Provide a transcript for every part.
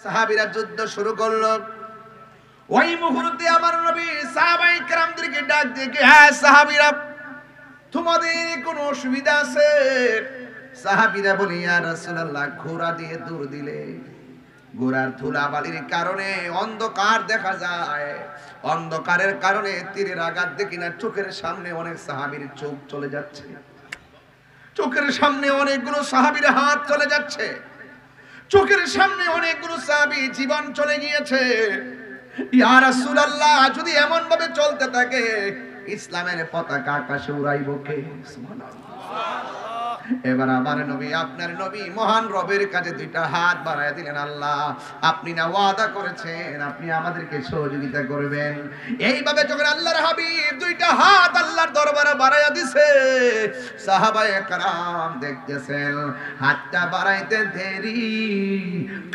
সাহাবীরা যুদ্ধ শুরু করলো। ওই মুহূর্তে আমার নবী সাহাবায়ে কেরামদেরকে ডাক দিয়ে, হ্যাঁ সাহাবীরা, তোমাদের কোনো অসুবিধা আছে? সাহাবীরা বলে, ইয়া রাসূলুল্লাহ, ঘোড়া দিয়ে দৌড় দিলে ঘোড়ার ধুলাবালির কারণে অন্ধকার দেখা যায়, অন্ধকারের কারণে তীরের আঘাত দেখি না, চোখের সামনে অনেক সাহাবীর চোখ চলে যাচ্ছে, চোখের সামনে অনেকগুলো সাহাবীর হাত চলে যাচ্ছে, চোখের সামনে অনেকগুলো সাহাবী জীবন চলে গিয়েছে। ইয়া রাসূলুল্লাহ, যদি এমন ভাবে চলতে থাকে ইসলামের পতাকা আকাশে উড়াইব কে? সুবহানাল্লাহ। এবার আমার নবী, আপনার নবী মহান রবের কাছে দুইটা হাত বাড়ায় দিলেন। আল্লাহ, আপনি না ওয়াদা করেছেন আপনি আমাদেরকে সহযোগিতা করবেন। এইভাবে যখন আল্লাহর হাবিব দুইটা হাত আল্লাহর দরবারে বাড়ায়া দিছে, সাহাবায়ে কেরাম দেখতেছেন হাতটা বাড়াইতে দেরি।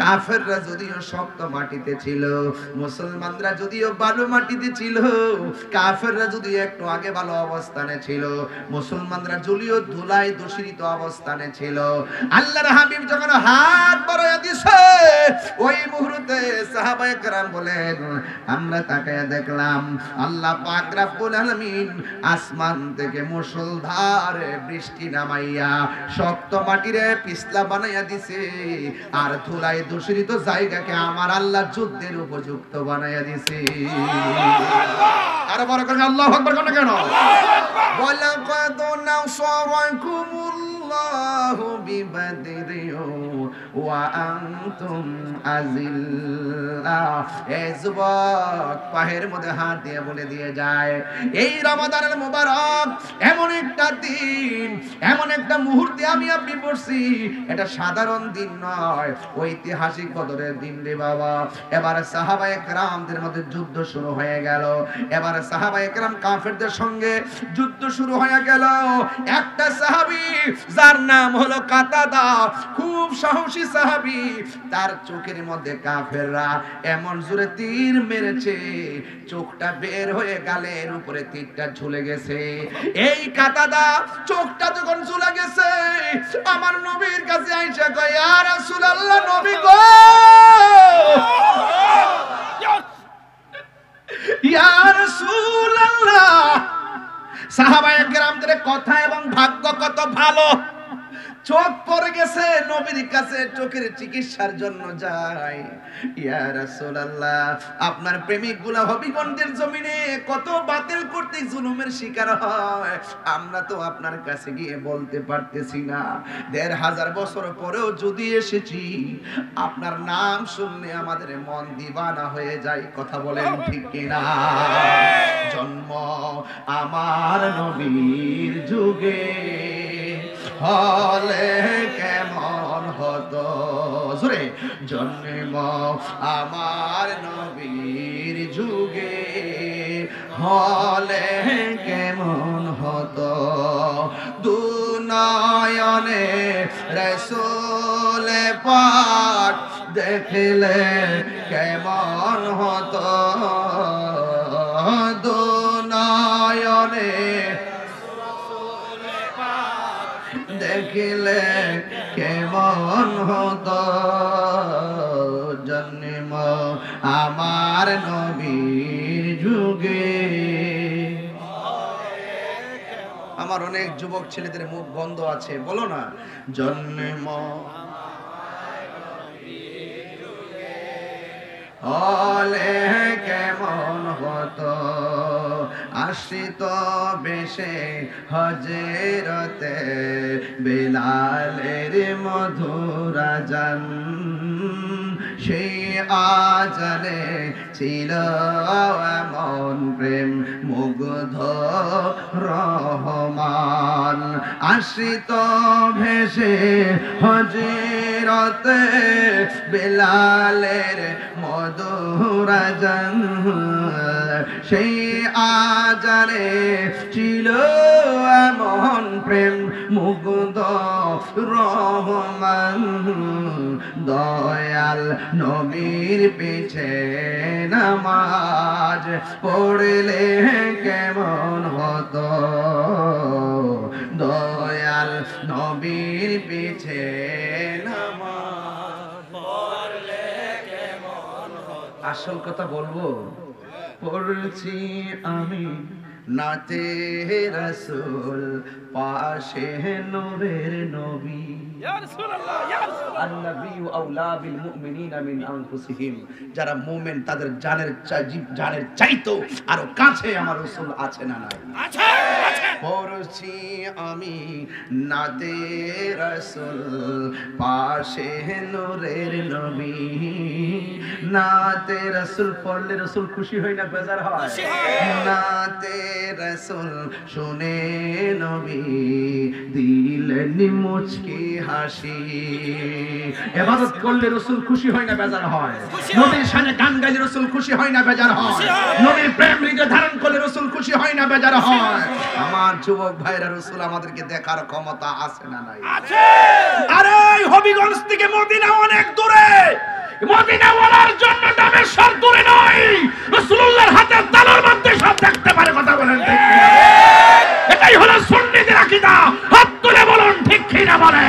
কাফেররা যদিও শক্ত মাটিতে ছিল, মুসলমানরা যদিও বালু মাটিতে ছিল, কাফেররা যদিও একটু আগে ভালো অবস্থানে ছিল, মুসলমানরা যদিও ধুলায় দূষিত অবস্থানে ছিল, আল্লাহর হাবিব যখন হাত বাড়ায়া দিছে, ওই মুহূর্তে সাহাবায়ে কেরাম বলেন, আমরা তাকায়া দেখলাম আল্লাহ পাক রব্বুল আলামিন আসমান থেকে মুষলধারে বৃষ্টি নামাইয়া শক্ত মাটিরে পিছলা বানাইয়া দিছে, আর ধুলায় দূষিত জায়গাকে আমার আল্লাহ যুদ্ধের উপযুক্ত বানাইয়া দিছে। আরে বড় করে আল্লাহু আকবার কোন কেন? ওয়ালাকাদ নাসারাকুমুল্লাহু বিবাদরিন ওয়া আনতুম আযিল্লা। এই যুবক পায়ের মধ্যে হাত দিয়ে বলে দিয়ে যায়, এই রমাদানের মোবারক এমন একটা দিন, এমন একটা মুহূর্তে আমি আপনি পড়ছি, এটা সাধারণ দিন নয়, ঐতিহাসিক বদরের দিন রে বাবা। এবার সাহাবায়ে কেরামদের মধ্যে যুদ্ধ শুরু হয়ে গেল। এবার সাহাবায়ে কেরাম কাফেরদের সঙ্গে যুদ্ধ শুরু হয়ে গেল। একটা সাহাবী যার নাম হলো কাতাদা, খুব সাহসী সাহাবী, তার চোখের মধ্যে কাফেররা এমন জোরে তীর মেরেছে, চোখটা বের হয়ে গালের উপরে তীরটা ঝুলে গেছে। এই কাতাদা চোখটা যখন ঝুলে গেছে, আমার নবীর কাছে আইসা কয়, ইয়া রাসূলুল্লাহ, নবী গো, ইয়া রাসূলুল্লাহ। সাহাবায়ে কেরামদের কথা এবং ভাগ্য কত ভালো, চোখ পড়ে গেছে, নবীর কাছে চোখের চিকিৎসার জন্য যায়। ইয়া রাসূলুল্লাহ, আপনার প্রেমিকগুলা হবিগঞ্জের জমিনে কত বাতিল করতে জুলুমের শিকার হয়, আমরা তো আপনার কাছে গিয়ে বলতে পারতেছি না। ১৫০০ বছর পরেও যদি এসেছি, আপনার নাম শুনলে আমাদের মন দিবানা হয়ে যায়। কথা বলেন ঠিক কিনা? জন্ম আমার নবীর যুগে হলে কেমন হতো, জোরে, জন্ম আমার নবীর যুগে হলে কেমন হতো, দুনয়নে রাসূল পাক দেখলে কেমন হতো, দুনয়নে দেখিলে কেমন হতো, জন্ম আমার নবীর যুগে। আমার অনেক যুবক ছেলেদের মুখ বন্ধ আছে, বলো না, জন্ম হলে কেমন হতো, আশ্রিত বেশে হজরতে বেলালের মধুর আযান, সেই আজানে ছিল এমন প্রেম মুগ্ধ রহমান, আশ্রিত ভেসে হজরতে বেলালের মধুর আযান, সেই আজানে ছিল এমন প্রেম মুগ্ধ রহমান, দয়াল নবীর পিছে নামাজ পড়লে কেমন হতো, দয়াল নবীর পিছে নামাজ পড়লে আসল কথা বলবো, পড়ছি আমি নাতে রাসূল পাশে নূরের নবী। ইয়া রাসূলুল্লাহ, ইয়া রাসূলুল্লাহ। আন-নবী আওলা বিল মুমিনিনা মিন আনফুসিহিম। যারা মুমিন তাদের জানের চাইতো আরো কাছে আমার রাসূল আছে না নাই? আছে, আছে। পড়ছি আমি নাতে রাসূল পাশে নূরের নবী। নাতে রাসূল পড়লে রাসূল খুশি হয় না বেজার হয়? নাতে রাসূল শুনে নবী দিলেন মুচকি হাসি। ইবাদত করলে রাসূল খুশি হয় না বেজার হয়? নবীর শানে গান গাইলে রাসূল খুশি হয় না বেজার হয়? নবীর প্রেম হৃদয়ে ধারণ করলে রাসূল খুশি হয় না বেজার হয়? আমার যুবক ভাইরা, রাসূল আমাদেরকে দেখার ক্ষমতা আছে না নাই? আছে। আরে হবিগঞ্জ থেকে মদিনা অনেক দূরে, মদিনা ওয়ালার জন্য দামেশ্বর দূরে নয়, রাসূলুল্লাহর হাতের তালুর মধ্যে সব দেখতে পারে। কথা বলেন ঠিক কি না? এটাই হলো সুন্নিদের আকীদা। হাত তুলে বলুন ঠিক কি না বলেন?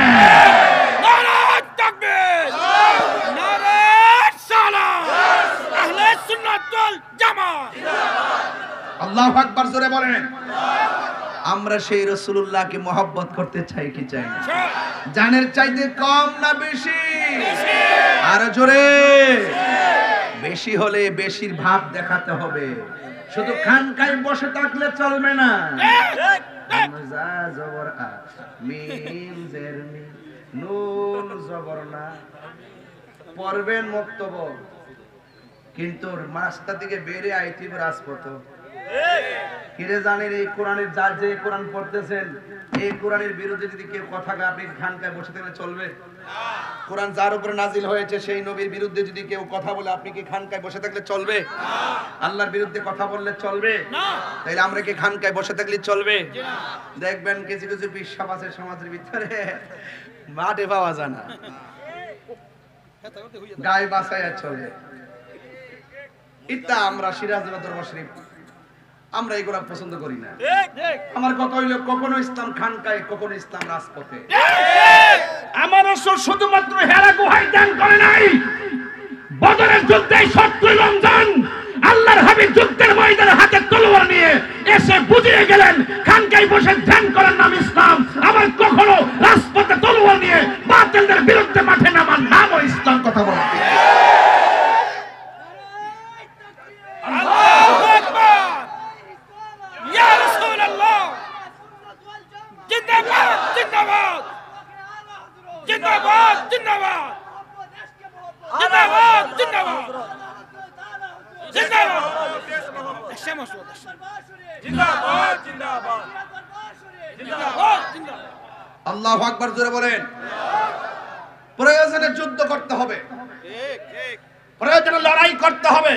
নারে তাকবীর, নারে সালাত, আহলে সুন্নাত ওয়াল জামাত। আল্লাহু আকবার জোরে বলেন। আমরা সেই রাসূলুল্লাহকে মহব্বত করতে চাই কি চাই না? জানের চাইতে কম না বেশি? আর জোরে। বেশি হলে বেশির ভাব দেখাতে হবে। শুধু খানকায় বসে থাকলে চলবে না। হামজা জবর আ, মিম জের মি, নুন জবর না। পড়বেন বক্তব্য, কিন্তু রাস্তা থেকে বেরে আইতি রাজপথ। কিরে জানেন এই কোরআনের যার যে কোরআন পড়তেছেন, এই কোরআনের বিরুদ্ধে যদি কেউ কথা কয়, আপনি খানকায় বসে থাকলে চলবে? কোরআন যার উপরে নাজিল হয়েছে সেই নবীর বিরুদ্ধে যদি কেউ কথা বলে, আপনি কি খানকায় বসে থাকলে চলবে? আল্লাহর বিরুদ্ধে কথা বললে চলবে না? তাইলে আমরা কি খানকায় বসে থাকলে চলবে? দেখবেন কিছু কিছু বিশ্বাস আছে সমাজের ভিতরে, মাঠে পাওয়া যায় না, গায়ে বাসায় চলে। এটা আমরা সিরাজুল দরবার শরীফ আমরা এগুলা পছন্দ করি না। আমার কথা হইল, কখনো ইসলাম খানকায়, কখনো ইসলাম রাজপথে। আমার রাসূল শুধুমাত্র হেরা গুহায় ধ্যান করে নাই, বদরের যুদ্ধে 70 রমজান আল্লাহর হাবিব যুদ্ধের ময়দানে হাতে তলোয়ার নিয়ে এসে বুঝিয়ে গেলেন, খানকায় বসে ধ্যান করার নাম ইসলাম, আবার কখনো রাজপথে তলোয়ার নিয়ে বাতিলদের বিরুদ্ধে মাঠে নামার নামও ইসলাম। কথা বলেন। জিন্দাবাদ, জিন্দাবাদ, জিন্দাবাদ, জিন্দাবাদ, জিন্দাবাদ, জিন্দাবাদ, জিন্দাবাদ, জিন্দাবাদ। আল্লাহু আকবার জোরে বলেন। প্রয়োজনে যুদ্ধ করতে হবে, প্রয়োজনে লড়াই করতে হবে,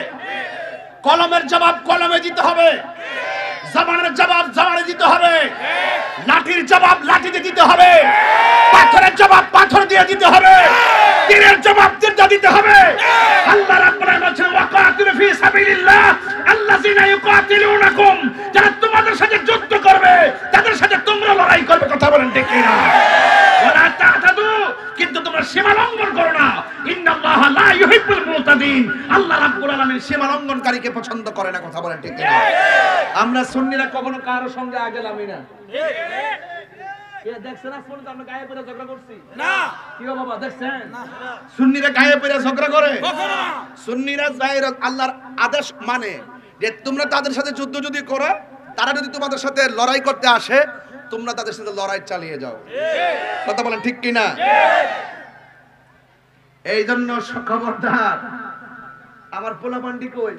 কলমের জবাব কলমে দিতে হবে, জবানের জবাব জবানে দিতে হবে, লাঠির জবাব লাঠিতে দিতে হবে, পাথরের জবাব পাথর দিয়ে দিতে হবে, তীরের জবাব তীর দিয়ে দিতে হবে। আল্লাহ রাব্বুল আলামিন বলেন, ওয়াকাতিলু ফি সাবিলিল্লাহ আল্লাযিনা ইউকাতিলুনাকুম, যারা তোমাদের সাথে যুদ্ধ করবে তাদের সাথে তোমরা লড়াই করবে। কথা বলেন ঠিক কি না? ওয়ালা তা'তাদু, কিন্তু তোমরা সীমা লঙ্ঘন করো না। ইন্নাল্লাহা লা ইউহিব্বুল মুতাদিন, আল্লাহ রাব্বুল আলামিন সীমা লঙ্ঘনকারীকে পছন্দ করে না। কথা বলেন ঠিক কি না? আমরা সুন্নিরা কখনো কারো সঙ্গে আগে নামি না। দেখছেন আসলে আমরা গায়ে পড়ে ঝগড়া করছি না? কি বাবা দেখছেন? সুন্নিরা গায়ে পড়ে ঝগড়া করে কখনো না। সুন্নিরা জাহির আল্লাহর আদেশ মানে যে তোমরা তাদের সাথে যুদ্ধ যদি করো, তারা যদি তোমাদের সাথে লড়াই করতে আসে, তোমরা তাদের সাথে লড়াই চালিয়ে যাও। কথা বলেন ঠিক কি না? এই জন্য খবরদার, আমার পোলাপান্ডি কই?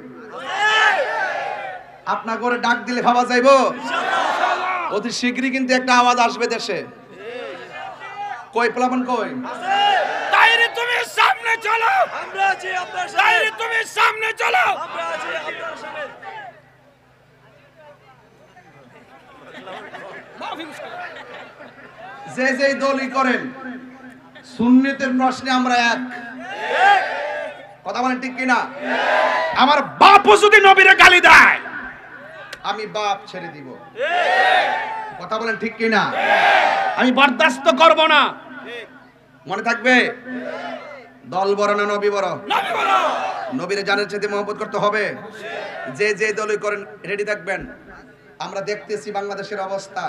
আপনার করে ডাক দিলে ভাবা যাইবো? অতি শীঘ্রই কিন্তু একটা আওয়াজ আসবে দেশে। কই পোলাপান কই? তাইরে তুমি সামনে চলো, আমরা আছি আপনার সাথে। তাইরে তুমি সামনে চলো, আমরা আছি আপনার সাথে। যে যে দলই করেন, সুন্নিতের প্রশ্নে আমরা এক। কথা বলেন ঠিক কিনা? আমার বাপও যদি নবীরে গালি দেয়, আমি বাপ ছেড়ে দিব। কথা বলেন ঠিক কিনা? আমি বরদাস্ত করব না। মনে থাকবে, দল বড় না নবী বড়? নবী বড়। নবীর জানের চাইতে মহব্বত করতে হবে। যে যে দলই করেন রেডি থাকবেন। আমরা দেখতেছি বাংলাদেশের অবস্থা।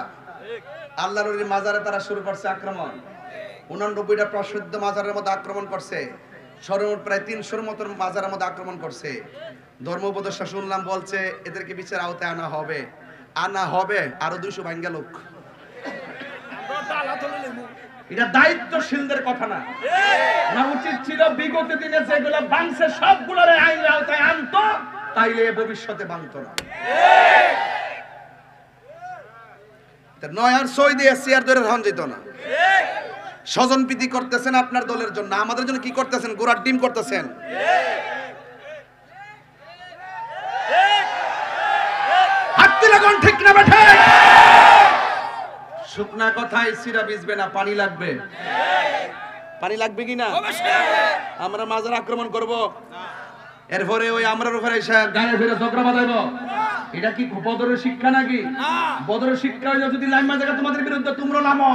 আল্লাহর ওলির মাজারে তারা শুরু করছে আক্রমণ। 89টা প্রসিদ্ধ মাজারের মধ্যে আক্রমণ করছে। সর্বমোট প্রায় 300-র মতো মাজারের মধ্যে আক্রমণ করছে। ধর্ম উপদেষ্টা শুনলাম বলছে এদেরকে বিচার আওতায় আনা হবে। আরো 200 ভাঙ্গা লোক। এটা দায়িত্বশীলদের কথা না। না উচিত ছিল বিগত দিনে যেগুলো ভাঙছে সবগুলোর আইনের আওতায় আনতো, তাইলে ভবিষ্যতে ভাঙতো না। নয়ার সই দিয়ে চেয়ার ধরে রহন যেত না। স্বজন প্রীতি করতেছেন আপনার দলের জন্য, আমাদের জন্য কি করতেছেন? গোড়ার ডিম করতেছেন। ঠিক না বেঠে? শুকনা কথায় সিরা ভিজবে না, পানি লাগবে। পানি লাগবে কিনা? আমরা মাজার আক্রমণ করব, এরপরে ওই আমরার উপরে এসে গায়ে ফিরে ঝগড়া বাঁধাইব। এটা কি বদরের শিক্ষা নাকি? বদরের শিক্ষা হইলো যদি লাইমা জায়গা তোমাদের বিরুদ্ধে তোমরা নামো।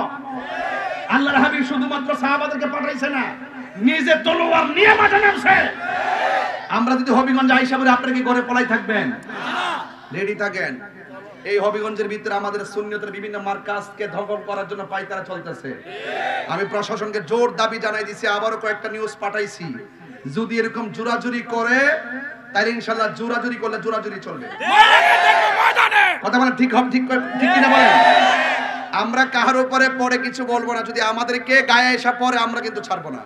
আল্লাহর হাবিব শুধুমাত্র সাহাবাদেরকে পাঠাইছে না, নিজে তলোয়ার নিয়ে মাঠে নামছে। আমরা যদি হবিগঞ্জ আইসা বলে আপনারা কি ঘরে পলাই থাকবেন? রেডি থাকেন। এই হবিগঞ্জের ভিতরে আমাদের সুন্নিয়তের বিভিন্ন মার্কাজকে দখল করার জন্য পায়তারা চলতেছে। আমি প্রশাসনকে জোর দাবি জানাই দিছি, আবারও কয়েকটা নিউজ পাঠাইছি। যদি এরকম জোরাজুরি করে তাহলে ইনশাআল্লাহ জোরাজুরি করলে জোরাজুরি চলবে। কথা বলেন ঠিক হবে? ঠিক কিনা বলেন? আমরা কাহার উপরে পরে কিছু বলবো না, যদি আমাদেরকে গায়ে এসে পরে আমরা কিন্তু ছাড়বো না।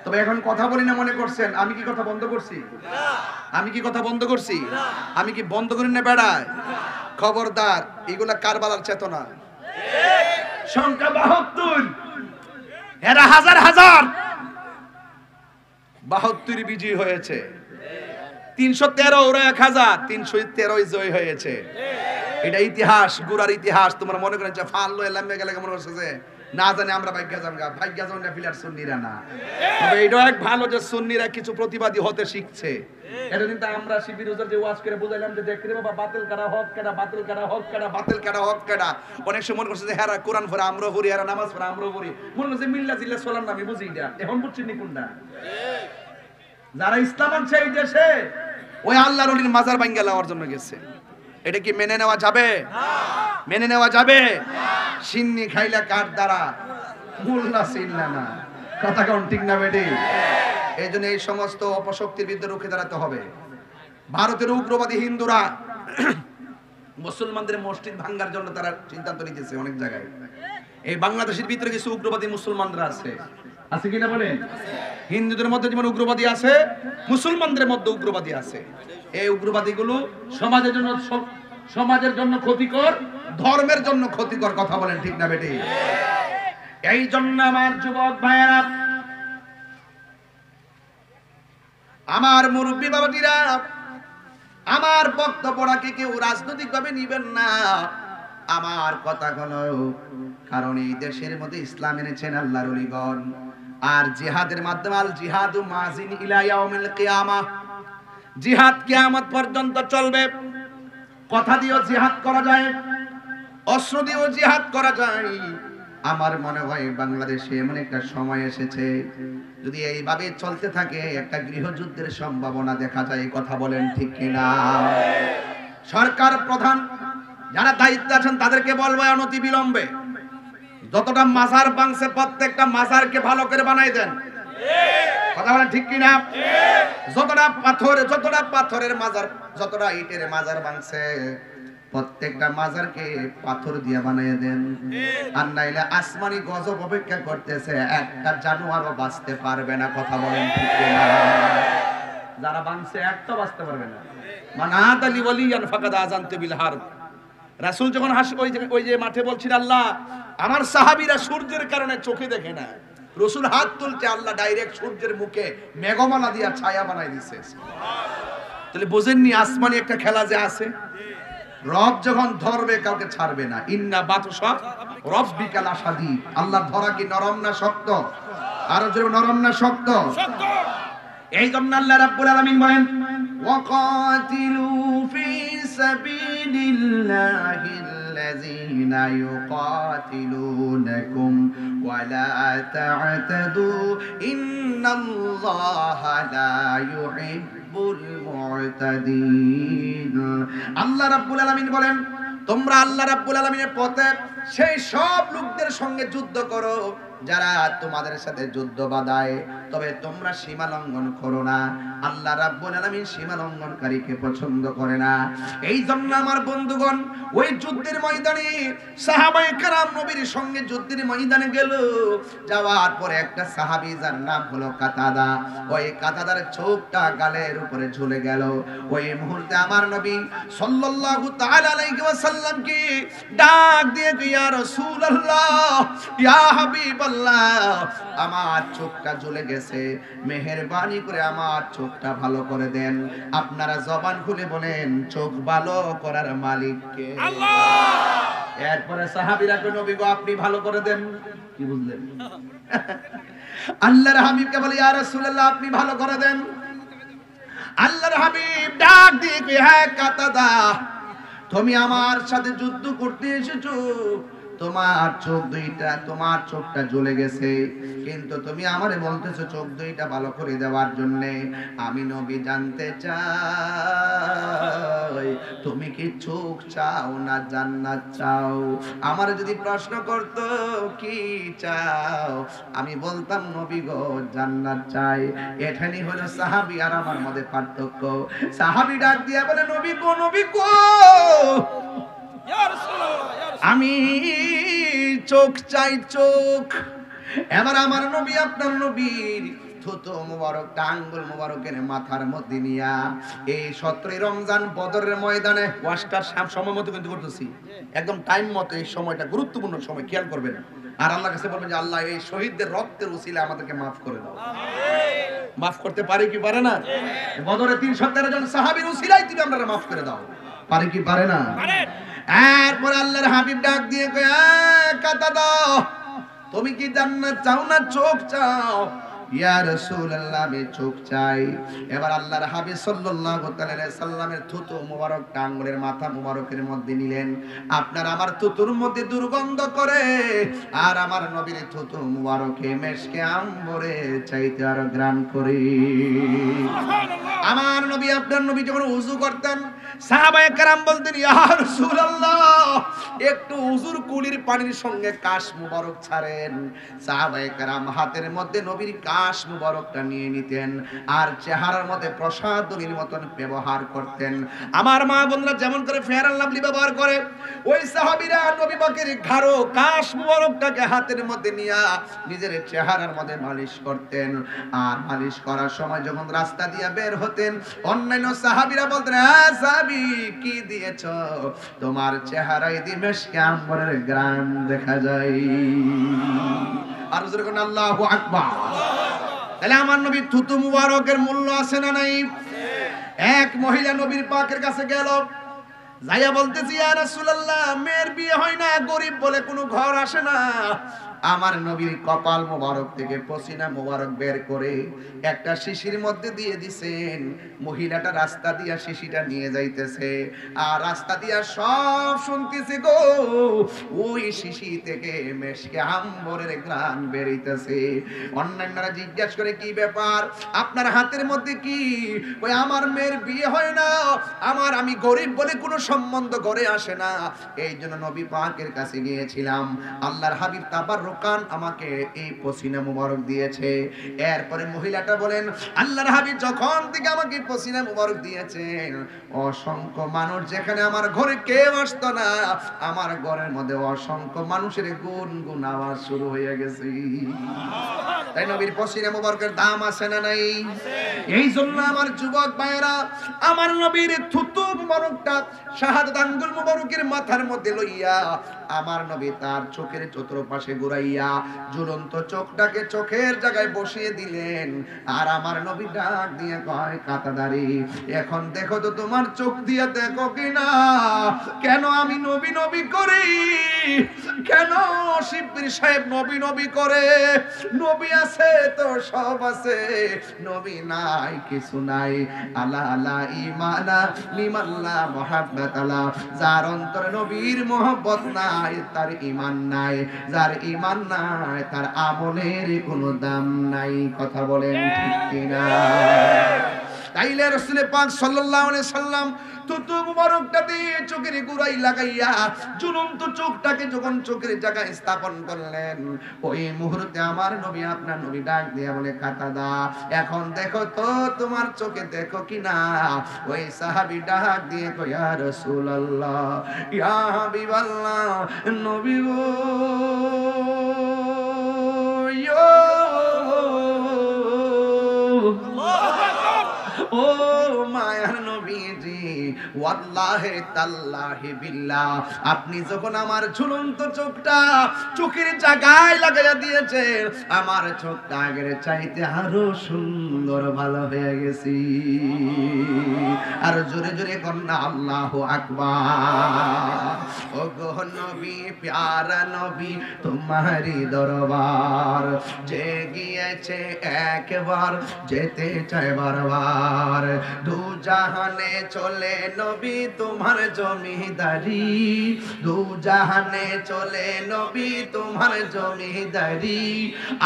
তবে এখন কথা বলি না মনে করছেন আমি কি কথা বন্ধ করছি? আমি কি কথা বন্ধ করছি? আমি কি বন্ধ করি না বেড়ায়? খবরদার, এগুলা কারবালার চেতনা। সংখ্যা 72, এরা হাজার হাজার 72 বিজয়ী হয়েছে। 313 ওরা 1000, 313 জয় হয়েছে। এটা ইতিহাস, গুরার ইতিহাস। তোমরা মনে করেন যে ফাললো এলাম গেলে মনে করছে যে না জানি আমরা ভাগ্য যান না ফিলার সুন্নিরা না। তবে এটাও এক ভালো যে সুন্নিরা কিছু প্রতিবাদী হতে শিখছে। এটা কিন্তু আমরা শিবির ওজার যে ওয়াজ করে বুঝাইলাম যে দেখরে বাবা বাতিল করা হক কেডা, বাতিল করা হক কেডা, বাতিল করা হক কেডা। অনেক সময় মনে করছে যে হ্যাঁ কোরআন পড়ে আমরা পড়ি, এরা নামাজ পড়ে আমরা পড়ি। মনে করছে মিল্লা জিল্লা চলার নামে বুঝি এটা। এখন বুঝছেন নি কোনটা? যারা ইসলাম আনছে এই দেশে ওই আল্লাহর ওলির মাজার ভাঙ্গা লওয়ার জন্য গেছে। এটা কি মেনে নেওয়া যাবে? মেনে নেওয়া যাবে? সিন্নি খাইলা কার দ্বারা মুল্লা সিন্না না। কথা কোন ঠিক না বেটি? এই জন্য এই সমস্ত অপশক্তির বিরুদ্ধে রুখে দাঁড়াতে হবে। ভারতের উগ্রবাদী হিন্দুরা মুসলমানদের মসজিদ ভাঙ্গার জন্য তারা সিদ্ধান্ত নিতেছে অনেক জায়গায়। এই বাংলাদেশের ভিতরে কিছু উগ্রবাদী মুসলমানরা আছে, আছে কিনা বলেন? হিন্দুদের মধ্যে যেমন উগ্রবাদী আছে, মুসলমানদের মধ্যে উগ্রবাদী আছে। এই উগ্রবাদীগুলো সমাজের জন্য ক্ষতিকর, ধর্মের জন্য ক্ষতিকর। কথা বলেন ঠিক না বেটি? এই জন্য আমার যুবক ভাইয়েরা, আমার মুরব্বী বাবাজিরা, আমার বক্তব্যটাকে কেউ রাজনৈতিক ভাবে নিবেন না। আমার কথা হলো, কারণ এই দেশের মধ্যে ইসলাম এনেছেন আল্লাহর ওলিগণ। আর জিহাদের মাধ্যমে আল জিহাদু মাজিন ইলা ইয়াউমিল কিয়ামাহ, জিহাদ কিয়ামত পর্যন্ত চলবে। কথা দিয়েও জিহাদ করা যায়, অস্ত্র দিয়েও জিহাদ করা যায়। আমার মনে হয় বাংলাদেশে এমন একটা সময় এসেছে, যদি এইভাবে চলতে থাকে একটা গৃহযুদ্ধের সম্ভাবনা দেখা যায়। কথা বলেন ঠিক কিনা? সরকার প্রধান যারা দায়িত্বে আছেন তাদেরকে বলবো অনতি বিলম্বে যতটা মাজার ভাঙছে প্রত্যেকটা মাজারকে ভালো করে বানাই দেন। কথা বলেন ঠিক কিনা? যতটা পাথরের মাজার, যতটা ইটের মাজার ভাঙছে প্রত্যেকটা মাজারকে পাথর দিয়ে বানিয়ে দেন। আর নাইলে আসমানি গজব অপেক্ষা করতেছে, একটা জানোয়ারও বাঁচতে পারবে না। কথা বলেন ঠিক কিনা? যারা ভাঙছে একটা বাঁচতে পারবে না। মানাত আলী ওয়ালিয়ান ফাকাদ আযানতু বিল হারব। রাসূল যখন ওই যে মাঠে বলছিল আল্লাহ আমার সাহাবীরা সূর্যের কারণে চোখে দেখে না, রাসূল হাত তুলতে আল্লাহ ডাইরেক্ট সূর্যের মুখে মেঘমালা দিয়া ছায়া বানাই দিয়েছে। তাহলে বুঝেননি আসমানি একটা খেলা যে আছে। রব যখন ধরবে কাউকে ছাড়বে না। ইন্না বাতশা রাব্বিকা লাশাদীদ। আল্লাহ ধরা কি নরম না শক্ত? আরো জোরে নরম না শক্ত? শক্ত। এই জন্য আল্লাহ রাব্বুল আলামিন বলেন ওয়াকাতিলু ফি সাবিলিল্লাহিল الذين يقاتلونكم ولا تعتدوا إن الله لا يحب المعتدين আল্লাহ রাব্বুল আলামিন বলেন তোমরা আল্লাহ রাব্বুল আলামিনের পথে সেই সব লোকদের সঙ্গে যুদ্ধ করো যারা তোমাদের সাথে যুদ্ধ বাঁধায়, তবে তোমরা সীমা লঙ্ঘন করো না। আল্লাহ রাব্বুল আলামিন সীমা লঙ্ঘনকারীকে পছন্দ করে না। এই জন্য আমার বন্ধুগণ ওই যুদ্ধের ময়দানে সাহাবায়ে কেরাম নবীর সঙ্গে যুদ্ধের ময়দানে গেল। যাওয়ার পরে একটা সাহাবী যার নাম হলো কাতাদা, ওই কাতাদার চোখটা গালের উপরে ঝুলে গেল। ওই মুহূর্তে আমার নবী সাল্লাল্লাহু তাআলা আলাইহি ওয়াসাল্লামকে ডাক দিয়ে ইয়া রাসূলুল্লাহ ইয়া হাবিবাল্লাহ আমার চোখটা ঝুলে গেছে, মেহেরবানি করে আমার চোখটা ভালো করে দেন। আপনারা জবান খুলে বলেন চোখ ভালো করার মালিক কে? আল্লাহ। এরপরে সাহাবীরা কই নবী গো আপনি ভালো করে দেন। কি বুঝলেন? আল্লাহর হাবিবকে বলে ইয়া রাসূলুল্লাহ আপনি ভালো করে দেন। আল্লাহর হাবিব ডাক দিয়ে কই হ্যাঁ কাতাদা তুমি আমার সাথে যুদ্ধ করতে এসেছো, তোমার চোখ দুইটা তোমার চোখটা জ্বলে গেছে, কিন্তু তুমি আমারে বলতেছো চোখ দুইটা ভালো করে দেওয়ার জন্য। আমি নবী জানতে চাই তুমি কি চোখ চাও না জান্নাত চাও? আমার যদি প্রশ্ন করতো কি চাও, আমি বলতাম নবী গো জান্নাত চাই। এখানেই হলো সাহাবী আর আমার মধ্যে পার্থক্য। সাহাবী ডাক দিয়া বলে নবী গো ইয়া রাসূলুল্লাহ আমি চোখ চাই চোখ। এবার আমার নবী আপনার নবীর থুতু মুবারকটা আঙ্গুল মুবারকের মাথার মধ্যে নিয়া এই 17 রমজান বদরের ময়দানে ওয়াশটার সময় মতো কিন্তু করতেছি, একদম টাইম মতো। এই সময়টা গুরুত্বপূর্ণ সময়, খেয়াল করবেন। আর আল্লাহর কাছে বলবেন যে আল্লাহ এই শহীদদের রক্তের উসিলায় আমাদেরকে মাফ করে দাও। মাফ করতে পারে কি পারে না? বদরে 313 জন সাহাবীর উসিলায় তুমি আমরা মাফ করে দাও। পারে কি পারে না? এরপর আল্লাহর হাবিব ডাক দিয়ে কয় কাতাদা তুমি কি জান্নাত চাও না চোখ চাও? ইয়া রাসূলুল্লাহ আমি চোখ চাই। এবার আল্লাহর হাবিব সাল্লাল্লাহু তাআলা সাল্লামের থুতু মুবারক আঙ্গুলের মাথা মুবারকের মধ্যে নিলেন। আপনার আমার থুতুর মধ্যে দুর্গন্ধ করে, আর আমার নবীর থুতু মুবারকে মেশকে আম্বরে চাইতে আর গ্রাণ করে। আমার নবী আপনার নবী যখন ওযু করতেন সাহাবায়ে কেরাম বলতেন ইয়া রাসূলুল্লাহ একটু ওযুর কুলির পানির সঙ্গে কাশ মুবারক ছাড়েন। সাহাবায়ে কেরাম হাতের মধ্যে নবীর কাশ মুবারকটা নিয়ে নিতেন আর চেহারার মধ্যে প্রসাদনীর মতন ব্যবহার করতেন। আমার মা বোনরা যেমন করে ফেয়ার এন্ড লাভলি ব্যবহার করে, ওই সাহাবীরা নবী পাকের ঘাড়ো কাশ মুবারকটাকে হাতের মধ্যে নিয়ে নিজের চেহারার মধ্যে মালিশ করতেন। আর মালিশ করার সময় যখন রাস্তা দিয়ে বের হতেন অন্যান্য সাহাবীরা বলতেন হ্যাঁ সাহাবী কি দিয়েছো? তোমার চেহারায় দিমেশকে আম্বরের গ্রান দেখা যায়। আর জোরে কোন আল্লাহু আকবার। তাহলে আমার নবী থুতু মুবারকের মূল্য আছে না নাই? এক মহিলা নবীর পাকের কাছে গেল, যাইয়া বলতেছি ইয়া রাসূলুল্লাহ মেয়ের বিয়ে হয় না, গরিব বলে কোনো ঘর আসে না। আমার নবীর কপাল মোবারক থেকে পসিনা মোবারক বের করে একটা শিশির মধ্যে দিয়ে দিবেন। মহিলাটা রাস্তা দিয়া শিশিটা নিয়ে যাইতেছে, আর রাস্তা দিয়া সব শুনতেছে গো ওই শিশি থেকে মেশকে আম্বরের ঘ্রাণ বেরিতেছে। অন্যান্যরা জিজ্ঞাসা করে কি ব্যাপার, আপনার হাতের মধ্যে কি? ওই আমার মেয়ের বিয়ে হয় না, আমি গরিব বলে কোনো সম্বন্ধ ঘরে আসে না, এই জন্য নবী পাকের কাছে গিয়েছিলাম। আল্লাহর হাবিব তাবাররুকান আমাকে এই পসিনা মুবারক দিয়েছে। এরপরে মহিলাটা বলেন আল্লাহর হাবিব যখন থেকে আমাকে পসিনা মুবারক দিয়েছেন অসংখ্য মানুষ, যেখানে আমার ঘরে কেউ আসতো না আমার ঘরের মধ্যে অসংখ্য মানুষের গুনগুন আওয়াজ শুরু হয়ে গেছে। তাই নবীর পসিনা মুবারকের দাম আছে না নাই? এই জন্য আমার যুবক ভাইয়েরা আমার নবীর থুতু মুবারকটা শাহাদাত আঙ্গুল মুবারকের মাথার মধ্যে লইয়া আমার নবী তার চোখের চতুর্পাশে ঘুরাই লাগাইয়া ঝুলন্ত চোখটাকে চোখের জায়গায় বসিয়ে দিলেন। আর আমার নবী ডাক দিয়ে কয়, কাতাদারি এখন দেখো তো তোমার চোখ দিয়ে দেখো কিনা, কেন আমি নবী নবী করি, কেন শিবপীর সাহেব নবী নবী করে? নবী আছে তো সব আছে, নবী নাই কিছু নাই। আলা আলা ঈমানা লিমাল্লা মুহাব্বাত আলা, যার অন্তরে নবীর মোহব্বত নাই তার ঈমান নাই, যার ঈমান নাই তার আমলের কোনো দাম নাই। কথা বলেন ঠিক কিনা? তাইলে রাসূল পাক সাল্লাল্লাহু আলাইহি সাল্লাম থুতু মুবারকটা দিয়ে চোখের গোড়ায় লাগাইয়া ঝুলন্ত চোখটাকে যখন চোখের জায়গায় স্থাপন করলেন, ওই মুহূর্তে আমার নবী আপনার নবী ডাক দিয়ে বলে, কাতাদা এখন দেখো তো তোমার চোখে দেখো কিনা? ওই সাহাবী ডাক দিয়ে কয়, ইয়া রাসূলুল্লাহ, ইয়া হাবিবাল্লাহ, নবী গো, ও মায়ার নবীজি, ওয়াল্লাহি তাল্লাহি বিল্লাহ, আপনি যখন আমার ঝুলন্ত চোখটা চোখের জায়গায় লাগাইয়া দিয়েছেন, আমার চোখটা আগের চাইতে আরো সুন্দর ভালো হয়ে গেছি। আর জোরে জোরে কন্যা আল্লাহু আকবার। ও গো নবী, প্যারা নবী, তোমারই দরবার যে গিয়েছে একবার, যেতে চায় বারবার। দু জাহানে চলে নবী তোমার জমিদারি, দু জাহানে চলে নবী তোমার জমিদারি।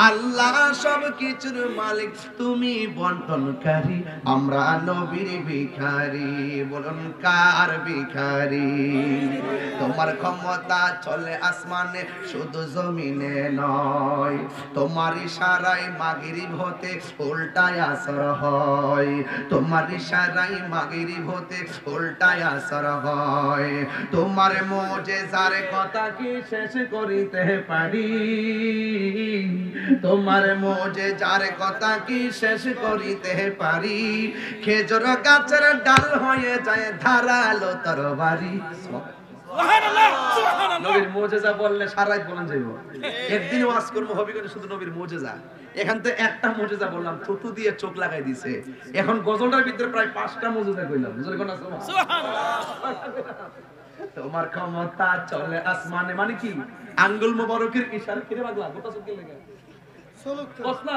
আল্লাহ সব কিছুর মালিক, তুমি বন্টনকারী, আমরা নবীর ভিখারি। বলুন কার ভিখারি? তোমার ক্ষমতা চলে আসমানে, শুধু জমিনে নয়। তোমার ইশারায় মাগরিব হতে উল্টায় আসর হয়, তোমার ইশারায় মাগরিব হতে উল্টায় আসর হয়। তোমার মুজিজার কথা কি শেষ করিতে পারি, তোমার মুজিজার কথা কি শেষ করিতে পারি? খেজুর গাছের ডাল হয়ে যায় ধারালো তরবারি। সুবহানাল্লাহ, সুবহানাল্লাহ। নবীর মুজিজা বললে সারা রাত বলেন যাইব। একদিন ওয়াজ করব হবে করে শুধু নবীর মুজিজা। এখান থেকে একটা মুজিজা বললাম, থুতু দিয়ে চোখ লাগাই দিছে। এখন গজলটার ভিতরে প্রায় 5টা মুজিজা কইলাম। জোরে কোন আছে? সুবহানাল্লাহ। তোমার ক্ষমতা চলে আসমানে, মানে কি? আঙ্গুল মোবারকের ইশারা করে বাগলা গোটা চোখে লাগা। চলক কসনা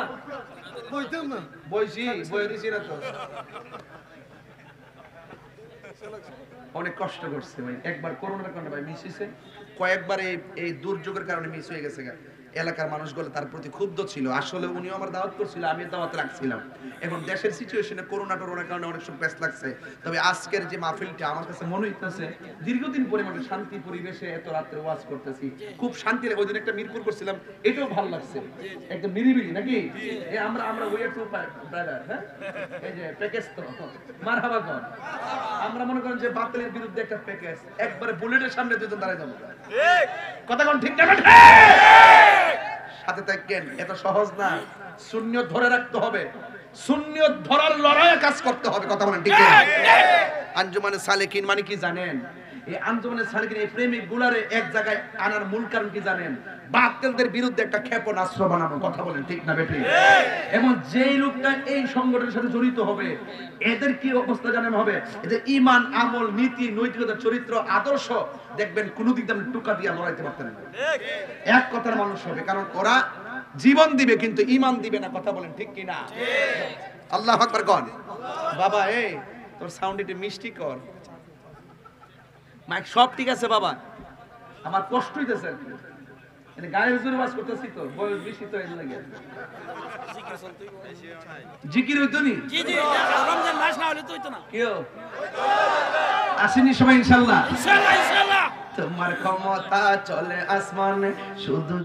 বইতাম না, বইছি বই দিছি না তো। অনেক কষ্ট করছে ভাই, একবার করোনার কারণে ভাই মিস হইছে, কয়েকবার এই দুর্যোগের কারণে মিস হয়ে গেছে। এলাকার মানুষগুলো তার প্রতি ক্ষুব্ধ ছিল। আসলে উনিও আমার দাওয়াত করছিল, আমি দাওয়াত রাখছিলাম। এখন দেশের সিচুয়েশনে করোনার কারণে অনেক সময় ব্যস্ত লাগছে। তবে আজকের যে মাহফিলটা আমার কাছে মনে হইতেছে দীর্ঘদিন পরে মানে শান্তি পরিবেশে এত রাত্রে ওয়াজ করতেছি, খুব শান্তি লাগে। ওই দিন একটা মিরপুর করছিলাম, এটাও ভালো লাগছে, একদম নিরিবিলি নাকি? আমরা ওয়ে টু ব্রাদার, হ্যাঁ এই যে প্যাকেজ তো মারহাবা কর। আমরা মনে করেন যে বাতিলের বিরুদ্ধে একটা প্যাকেজ, একবারে বুলেটের সামনে দুজন দাঁড়ায় যাবো। কথা কোন ঠিক না? সাথে থাকেন, এত সহজ না। সুন্নিয়ত ধরে রাখতে হবে, সুন্নিয়ত ধরার লড়াইয়ে কাজ করতে হবে। কথা বলেন ঠিক না? আঞ্জুমানে সালেকিন মানে কি জানেন? এই আঞ্জুমানে সালেকিন এই প্রেমিক গুলারে এক জায়গায় আনার মূল কারণ কি জানেন? বাতিলদের বিরুদ্ধে একটা ক্ষেপণাস্ত্র বানানো। কথা বলেন ঠিক না বেঠিক? এবং যেই লোকটা এই সংগঠনের সাথে জড়িত হবে, এদের কি অবস্থা জানেন হবে? এদের ঈমান, আমল, নীতি, নৈতিকতা, চরিত্র, আদর্শ দেখবেন কোন দিক দিয়ে টুকা দিয়ে লড়াইতে পারতেন না। এক কথার মানুষ হবে, কারণ ওরা জীবন দিবে কিন্তু ঈমান দিবে না। কথা বলেন ঠিক কি না? আল্লাহু আকবার কোন। বাবা এই তোর সাউন্ড একটু মিষ্টি কর। মাইক সব ঠিক আছে বাবা, আমার কষ্ট হইতেছে। এটা গায়ের জোরে বাস করতেছি তো, বয়স বেশি তো এই লাগে। জিকির হইতো নি? জি জি, রমজান মাস না হলে তো হইতো না। কেউ আসেনি সবাই ইনশাআল্লাহ? ইনশাআল্লাহ ইনশাআল্লাহ। তোমার ক্ষমতা চলে আসমানে, শুধু